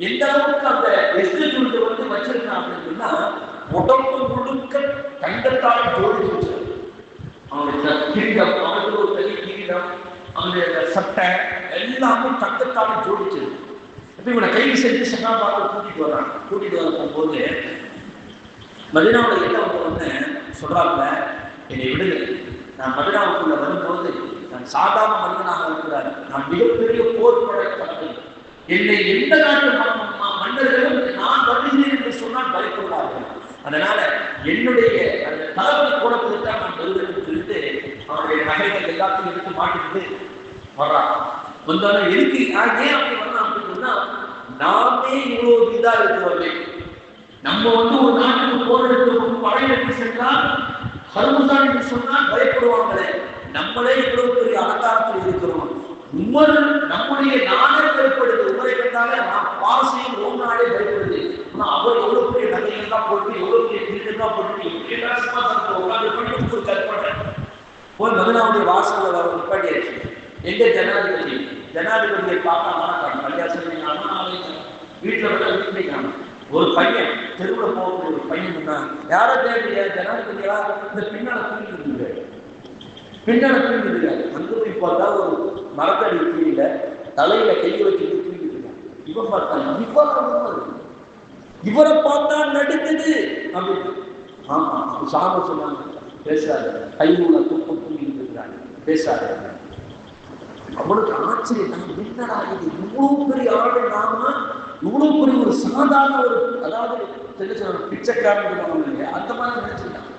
எந்த அளவுக்கு அந்த எஸ்ஜூத்தை வச்சிருக்கான் அப்படின்னா, உடம்பு முழுக்க தங்கத்தால் ஜோடிச்சு வச்சிருக்காரு. அவனுடைய கிரீடம், அவனுக்கு ஒரு பெரிய கிரீடம், அவனுடைய சட்டை எல்லாமே தங்கத்தால் ஜோடிச்சு. இப்ப இவனை கைது செஞ்சு சகாபாக்கள் கூட்டிட்டு வர்றான். கூட்டிட்டு வர போகும்போது மதீனாவுல சொல்றாங்க, என்னை விடுங்க, நான் மதீனாவுக்குள்ள வரும்போது நான் சாதாரண மனிதனாக இருக்கிறார், நான் மிகப்பெரிய போர் படை தளபதி. என்னை எந்த நாட்டு மன்னர்களும் நான் வருகிறேன் என்று சொன்னால் பயப்படுவார்கள். அதனால என்னுடைய அந்த தளபதி கோலத்துக்கு தான் நான் வருவேன் சொல்லிட்டு அவனுடைய நகைகள் எல்லாத்தையும் எடுத்து மாட்டிக்கிட்டு வர்றான். வந்தாலும் எதுக்கு ஏன் அப்படி வரலாம் அப்படின்னு சொன்னா, நாமே இவ்வளவு இதா இருக்கிறோமே, நம்ம ஒரு நாட்டுக்கு போர் எடுத்து படையெடுத்து சென்றால் ஹர்முசான் என்று சொன்னால் பயப்படுவாங்களே, நம்மளே இவ்வளவு பெரிய அலங்காரத்தில் இருக்கிறோம். உமர் நம்முடைய நாடே பயப்படுது, உமரை கண்டாலே பாரசீகம் ரோம் நாடே பயப்படுது. அவர் எவ்வளவு பெரிய நகைகள்லாம் போட்டு, எவ்வளவு பெரிய கிரீடம்லாம் போட்டு உட்கார்ந்து பண்ணி ஒரு கற்பனை போய் மதீனாவுடைய வாசல்ல வர நிப்பாட்டியாச்சு. எங்க ஜனாதிபதி, ஜனாதிபதியை பார்க்காம பள்ளியாசனம் வீட்டுல வீட்டுக்கான ஒரு பையன் தெருவில் போகக்கூடிய ஒரு பையன் சொன்னான், யாரோ தேவையா ஜனாதிபதியா, இந்த பின்னால தூங்கிட்டு இருக்காரு, பின்னால தூங்கிட்டு இருக்காரு. போய் பார்த்தா ஒரு மரத்தடி கீழே தலையில கையை வச்சுட்டு தூங்கிட்டு இருக்காங்க. இவன் பார்த்தாங்க, இவரை பார்த்தா நடுக்குது அப்படின்னு. ஆமா, சாம சொன்னாங்க, பேசாது, கையுள்ள தூக்கம் தூங்கிட்டு இருக்கிறாங்க, பேசாது. அவனுக்கு ஆச்சரியம், என்னடா இது, இவ்வளவு பெரிய ஆடு நாம, இவ்வளவு பெரிய ஒரு சாதாரண ஒரு, அதாவது பிச்சைக்காரன் அந்த மாதிரி நினைச்சிருக்கான்.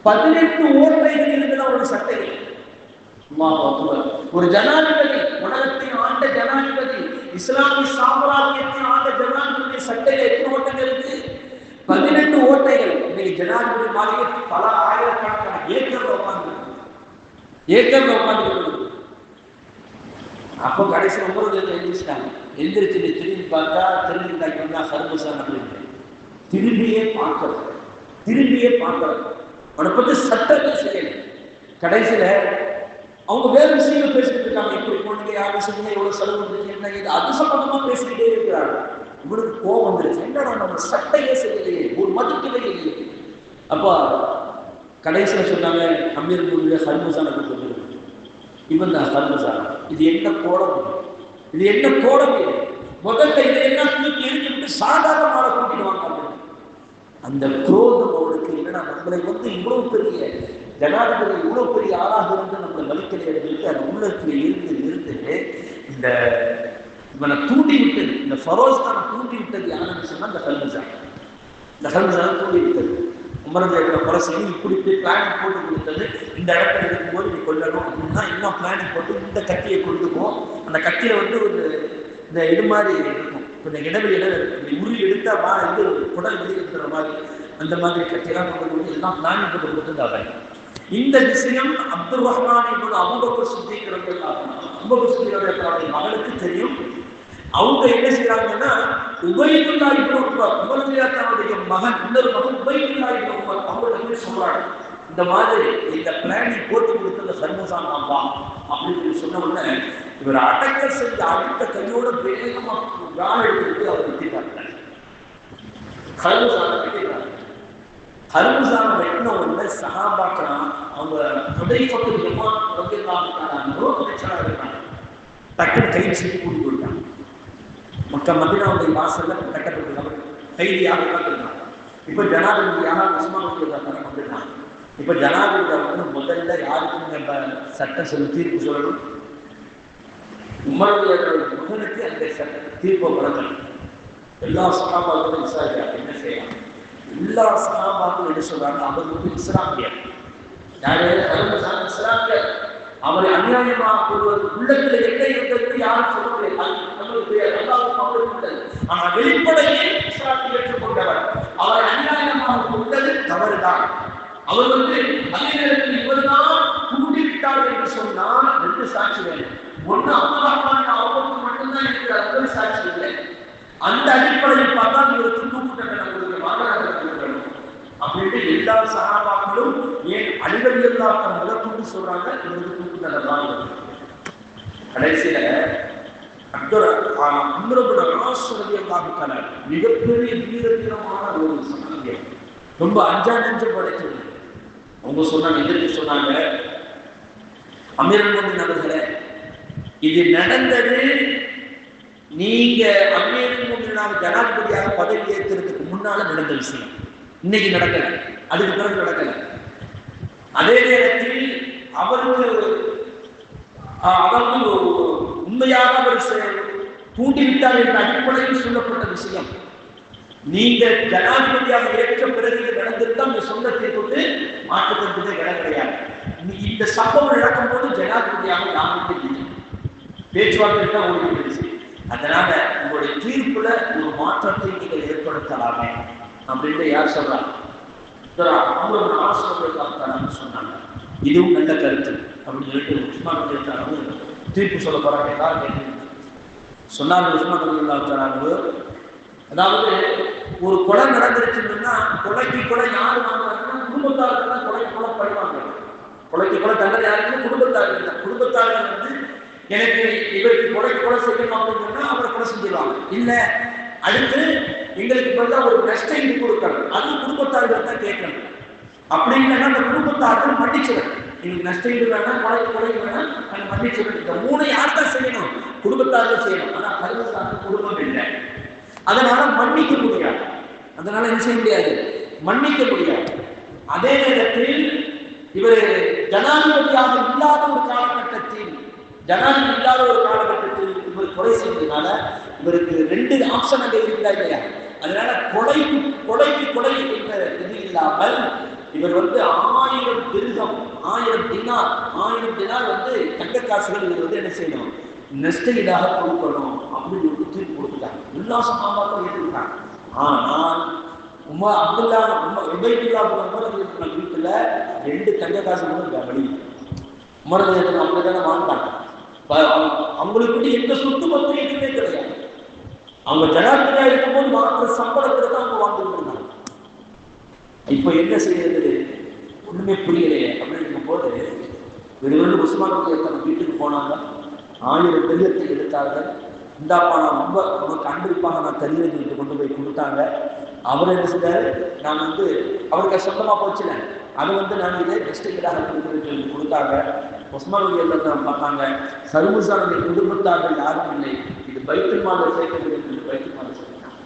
18 ஓட்டைகள் இருக்குதான் ஒரு சட்டைகள். ஒரு ஜனாதிபதி, உலகத்தை ஆண்ட ஜனாதிபதி, இஸ்லாமிய சாம்ராஜ்யத்தை ஆண்ட ஜனாதிபதி சட்டையில எத்தனை ஓட்டைகள் இருக்கு? 18 ஓட்டைகள். இன்னைக்கு ஜனாதிபதி மாதிரி பல ஆயிரக்கணக்கான ஏக்கர்ல உட்கார்ந்து. அப்போ கடைசி 9 எழுந்திரிச்சிட்டாங்க. எழுந்திரிச்சு திரும்பி பார்த்தா திரும்பிட்டாக்கி வந்தா ஹர்முசான் அப்படின்னு. திரும்பியே பார்க்கல, அவனை பத்தி சட்டத்தை செய்யல. கடைசியில அவங்க வேற விஷயங்கள் பேசிட்டு இருக்காங்க, இப்படி போனீங்க, யாரும் சொன்னீங்க, எவ்வளவு செலவு வந்துச்சு, என்ன இது, அது சம்பந்தமா பேசிக்கிட்டே இருக்கிறாங்க. இவனுக்கு கோபம் வந்துருச்சு, என்னடா நம்ம சட்டையே செய்யலையே, ஒரு மதிக்கவே இல்லையே. அப்போ கடைசியில சொன்னாங்க, அமீர் முல்ல ஹர்முசான் அப்படின்னு. இவன் தான் ஹர்முசான். இது என்ன கோடம், முதல்ல இதையெல்லாம் தூக்கி எரிஞ்சுட்டு சாதாரணமாக கூட்டிடுவாங்க. அந்த குரோதம் அவனுக்கு, என்னன்னா நம்மளை இவ்வளவு பெரிய ஜனாதிபதி, இவ்வளவு பெரிய ஆளாக இருந்து நம்மளை வலிக்கலை எடுத்து அந்த உள்ளத்துல இருந்து இந்த இவனை தூண்டி விட்டது, இந்த ஃபரோஸ்கான தூண்டி விட்டது யாருன்னு சொன்னா இந்த ஹர்முசான் தூண்டி விட்டது. உமரது கொலை செய்ய இப்படி பிளான் போட்டு கொடுத்தது, இந்த இடத்துல இருக்கும்போது நீ கொல்லணும் அப்படின்னா இன்னும் பிளானிங் போட்டு இந்த கத்தியை கொண்டுப்போம். அந்த கத்தியில ஒரு இந்த இது மாதிரி இருக்கும், கொஞ்சம் உருவி எடுத்தா இது குடல் வெளியேற்றுற மாதிரி, அந்த மாதிரி கத்தியெல்லாம் கொண்டு எல்லாம் பிளானிங் போட்டு கொடுத்தது. இந்த விஷயம் அப்துல் ரஹ்மான் என்பது அபூபக்கர் சித்திக் மகளுக்கு தெரியும். அவங்க என்ன செய்யறாங்கன்னா, உபைதுல்லா இப்னு உமர், உமருடைய மகன், இன்னொரு மகன் உபைதுல்லா இப்னு உமர், அவங்களுக்கு சொல்றாங்க, இந்த மாதிரி இந்த பிளானிங் போட்டு கொடுத்தது ஹர்முசான் தான் அப்படின்னு சொன்ன உடனே இவர் அடக்க செஞ்ச அடுத்த கையோட வேகமா கால் எடுத்துட்டு அவர் வெட்டிட்டாங்க. ஹர்முசானை வெட்டின உடனே சஹாபாக்கள் அவங்க ஹுதைஃபத்துல் யமான் ரலியல்லாஹு தஆலா அமைச்சராக இருக்காங்க, டக்குன்னு கைது செஞ்சு கூட்டி போயிட்டாங்க. மதீனாவுடைய வாசல்ல கட்டப்பட்டு கைதியாக உட்கார்ந்துருக்காங்க. இப்ப ஜனாதிபதியாக உஸ்மான் வந்துட்டாங்க. இப்ப ஜனாதிபதி முதல்ல யாருக்கு சட்டம் சொல்லி தீர்ப்பு சொல்லணும்? உமருடைய மகனுக்கு அந்த சட்ட தீர்ப்பை வழங்கணும். எல்லா சகாபாக்களும் விசாரிக்கிறாங்க என்ன செய்யலாம். எல்லா சகாபாக்களும் என்ன சொல்றாங்க, அவர் வந்து இஸ்லாமியர். யாரு? இஸ்லாமியர். அவரை அநியாயமாக கூறுவது உள்ளத்தில் என்ன இருந்தது யாரும் சொல்லவில்லை. ஆனால் வெளிப்படையில் இஸ்லாத்தை ஏற்றுக்கொண்டவர். அவரை அநியாயமாக கொண்டது தவறுதான். அவர் வந்து அதே நேரத்தில் இவர்தான் தூண்டிவிட்டார் என்று சொன்னால் 2 சாட்சி வேணும். ஒண்ணு அவருக்கு மட்டும்தான் இருக்கிறார், ஒரு சாட்சி இல்லை. அந்த அடிப்படையில் பார்த்தா இவருக்கு தூக்கு தண்டனை கொடுக்கணும் அப்படின்ட்டு எல்லா சகாபாக்களும் ஏன் அடிவடியெல்லாம் முதற்கொண்டு சொல்றாங்க இவருக்கு தூக்கு தண்டனை தான். கடைசியில மிகப்பெரிய வீரமான ஒரு சமயம், ரொம்ப அஞ்சாஞ்சு படைச்சது. அவங்க சொன்னாங்க, எதிர்த்து சொன்னாங்க, அமீர் முஃமினீன் அவர்களே, இது நடந்தது நீங்க அமீர் முஃமினீன் ஜனாதிபதியாக பதவி ஏற்கிறதுக்கு முன்னால நடந்த விஷயம். இன்னைக்கு நடக்கல, அதுக்கு பிறகு நடக்கல. அதே நேரத்தில் அவருக்கு உண்மையாக அவர் தூண்டிவிட்டார் என்ற அடிப்படையில் சொல்லப்பட்ட விஷயம். நீங்க ஜனாதிபதியாக ஏற்ற பிறகு நடந்திருந்தால் இந்த சொந்தத்தை கொண்டு மாற்றுக்கிறதுக்கு இடம் கிடையாது. இந்த சம்பவம் நடக்கும் போது ஜனாதிபதியாக யாருக்கு பேச்சுவார்த்தை தான் ஓடிவிடுச்சு. அதனால உங்களுடைய தீர்ப்புல ஒரு மாற்றத்தை நீங்கள் ஏற்படுத்தலாமே அப்படின்னு யார் சொல்றாங்க? அவங்களோட ஆலோசனை சொன்னாங்க. இதுவும் நல்ல கருத்து அப்படின்னு சொல்லிட்டு உஸ்மான் தீர்ப்பு சொல்ல போறாங்க. எல்லாரும் சொன்னாங்க உஸ்மான், அதாவது ஒரு கொலை நடந்துருச்சுன்னா கொலைக்கு கொலை யாரு வாங்குவாங்கன்னா குடும்பத்தார்கள் தான் கொலைக்கு கொலை பழிவாங்க. கொலைக்கு கொலை தண்டனை யாருக்குன்னு குடும்பத்தார்கள் தான். குடும்பத்தார்கள் வந்து எனக்கு இவருக்கு கொலைக்கு கொலை செய்யணும் அப்படின்னு சொன்னா அவரை கொலை செஞ்சிருவாங்க. இல்ல அடுத்து எங்களுக்கு பதிலாக ஒரு நஷ்ட ஈடு கொடுக்கணும், அது குடும்பத்தார்கள் தான் கேட்கணும். அப்படி இல்லைன்னா அந்த குடும்பத்தார்கள் மன்னிச்சிடணும். எங்களுக்கு நஷ்ட ஈடு வேணாம், கொலைக்கு கொலை வேணாம், அந்த மன்னிச்சிடணும். இந்த 3 யார் தான் செய்யணும்? குடும்பத்தார்கள் செய்யணும். ஆனா கருவசார்ந்த குடும்பம் இல்லை, அதனால மன்னிக்க முடியாது. அதனால என்ன செய்ய முடியாது, மன்னிக்க முடியாது. அதே நேரத்தில் இவர் ஜனாதிபதியாக இல்லாத ஒரு காலகட்டத்தில் இவர் கொலை செய்வதனால இவருக்கு 2 ஆப்ஷன் அங்கே இருந்தா இல்லையா? அதனால கொலைக்கு கொலை என்ற இது இல்லாமல் இவர் வந்து 1000 திர்ஹம் 1000 தினார் வந்து தங்க காசுகள் இவர் வந்து என்ன செய்யணும், நஷ்டஈடாக கொடுக்கணும் அப்படின்னு ஒரு தீர்ப்பு கொடுத்துட்டாங்க. உல்லாசம் மாமாக்கள் ஏற்றுக்கிட்டாங்க. ஆனால் உபைதுல்லா வீட்டுல 2 தங்க காசு கூட வழி உமரதேசன் அப்படித்தானே வாங்கிட்டாங்க. அவங்களுக்கு எந்த சொத்து பத்திரம் எதுவுமே கிடையாது. அவங்க ஜனாதிபதியா இருக்கும்போது வாங்குற சம்பளத்துல தான் அவங்க வாங்கிட்டு இருந்தாங்க. இப்ப என்ன செய்யறது ஒண்ணுமே புரியலையே அப்படின்னு இருக்கும் போது வெறும் உஸ்மான் வீட்டுக்கு போனாங்க. 1000 திர்ஹத்தை எடுத்தார்கள். இந்தாப்பா நான் ரொம்ப உனக்கு அன்பிருப்பாக நான் தருகிறேன் என்று கொண்டு போய் கொடுத்தாங்க. அவர் என்ன செய்தாரு, நான் வந்து அவருக்கு சொந்தமா போச்சுல, அது வந்து நான் இதை நஷ்டஈடாக கொடுக்குறேன் கொடுத்தாங்க. உஸ்மான் பார்த்தாங்க, சர்முசானுடைய குடும்பத்தார்கள் யாரும் இல்லை, இது பைத்துல் மாலை சேர்க்கிறது என்று பைத்துல் மாலை சேர்க்கிறாங்க.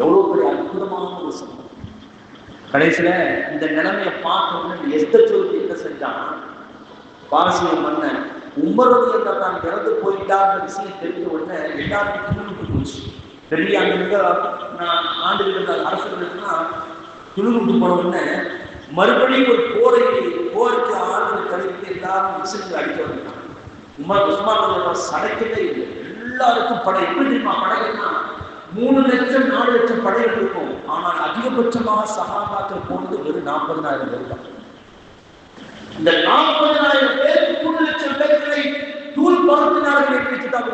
எவ்வளவு பெரிய அற்புதமான ஒரு சம்பவம். கடைசியில இந்த நிலைமையை பார்க்கணும்னு எஸ்தச்சோருக்கு என்ன செஞ்சான், பாரசீக மன்னன் உமருடைய தான் இறந்து போயிட்டார் விஷயம் தெரிஞ்ச உடனே எல்லாருக்கும் துணுக்கு போச்சு. பெரிய அங்க ஆண்டுகள் இருந்த அரசுகளுக்குன்னா துணுக்கு போன உடனே மறுபடியும் ஒரு போருக்கு ஆண்டு கழித்து எல்லாரும் விசில் அடிக்க வந்தாங்க. உஸ்மான் சடைக்கவே இல்லை. எல்லாருக்கும் படை எப்படி தெரியுமா? படைகள்னா 3 லட்சம் 4 லட்சம் படைகள் இருக்கும். ஆனால் அதிகபட்சமாக சஹாபாக்கள் போனது வெறும் 40,000 பேர் தான். இந்த 40,000 பேர் 3 லட்சம் பேர்களை தூள் பறத்தினார்கள் என்று வச்சுட்டாங்க.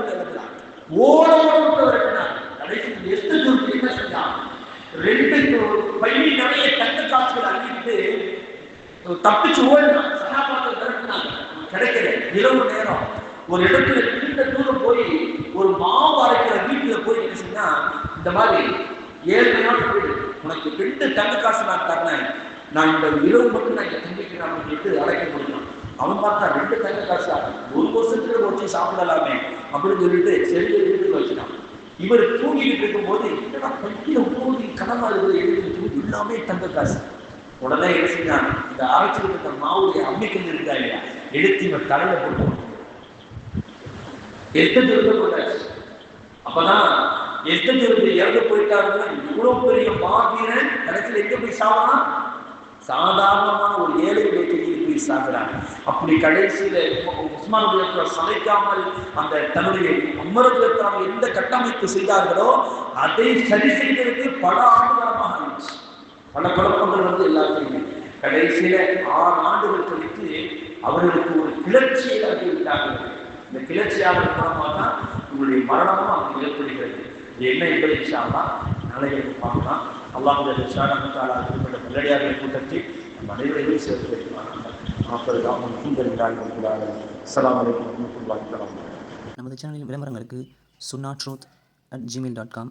ஓட விட்டவர்கள் கடைசி எஸ்தச்சோருக்கு என்ன செஞ்சான், 2 பள்ளி நிறைய தங்க காசுகள் அள்ளிட்டு தப்பிச்சு ஓடினான். சகாபாக்கள் திரட்டினாங்க, கிடைக்கல. இரவு நேரம் ஒரு இடத்துல நீண்ட தூரம் போய் ஒரு மாவு அரைக்கிற வீட்டுல போய் என்ன செஞ்சா, இந்த மாதிரி 7 நாள் வீடு, உனக்கு 2 தங்க காசு நான் தரேன், நான் இந்த இரவு மட்டும் நான் இங்க தங்கிக்கிறேன் சொல்லிட்டு அழைக்க முடியும். அவன் பார்த்தா 2 தங்க காசு ஒரு வருஷத்துல வச்சு சாப்பிடலாமே அப்படின்னு சொல்லிட்டு செல்வி வீட்டுக்கு வச்சுட்டான். இவர் தூங்கிட்டு இருக்கும் போது கையில ஊதி கனமா இருக்கிற எழுதி எல்லாமே தங்க காசு. உடனே என்ன செஞ்சான், அந்த அரைச்சிருக்கிற மாவுடைய அம்மிக்கல் இருக்கா இல்லையா, எடுத்து இவன் தலையில போட்டு எத்தனை போட்டாச்சு. அப்பதான் எத்தனை இறந்து போயிட்டாருன்னா இவ்வளவு பெரிய மாவீரன் கடைசியில் எங்க போய் சாவனா, சாதாரணமான ஒரு ஏழையுடைய கையில் போய் சாகிறாங்க. அப்படி கடைசியில உஸ்மான் சமைக்காமல் அந்த தன்னுடைய உமரத்திற்காக எந்த கட்டமைப்பு செய்தார்களோ அதை சரி செய்வதற்கு பல ஆண்டுகாலமாக இருந்துச்சு. பல குழப்பங்கள் எல்லாத்தையுமே கடைசியில 6 ஆண்டுகள் கழித்து அவர்களுக்கு ஒரு கிளர்ச்சியை ஆகிவிட்டார்கள். இந்த கிளர்ச்சியாளர் மூலமாக தான் உங்களுடைய மரணமும் அங்கு ஏற்படுகிறது. என்ன என்பதை நாளைக்கு பார்க்கலாம். அல்லாஹ்வுடைய குறிப்பிட்ட நல்லடியார்களை கூட்டத்தை நம் அனைவரையும் சேர்த்து வைக்கிறார்கள். நமது சேனலின் விளம்பரங்களுக்கு sunnatruth@gmail.com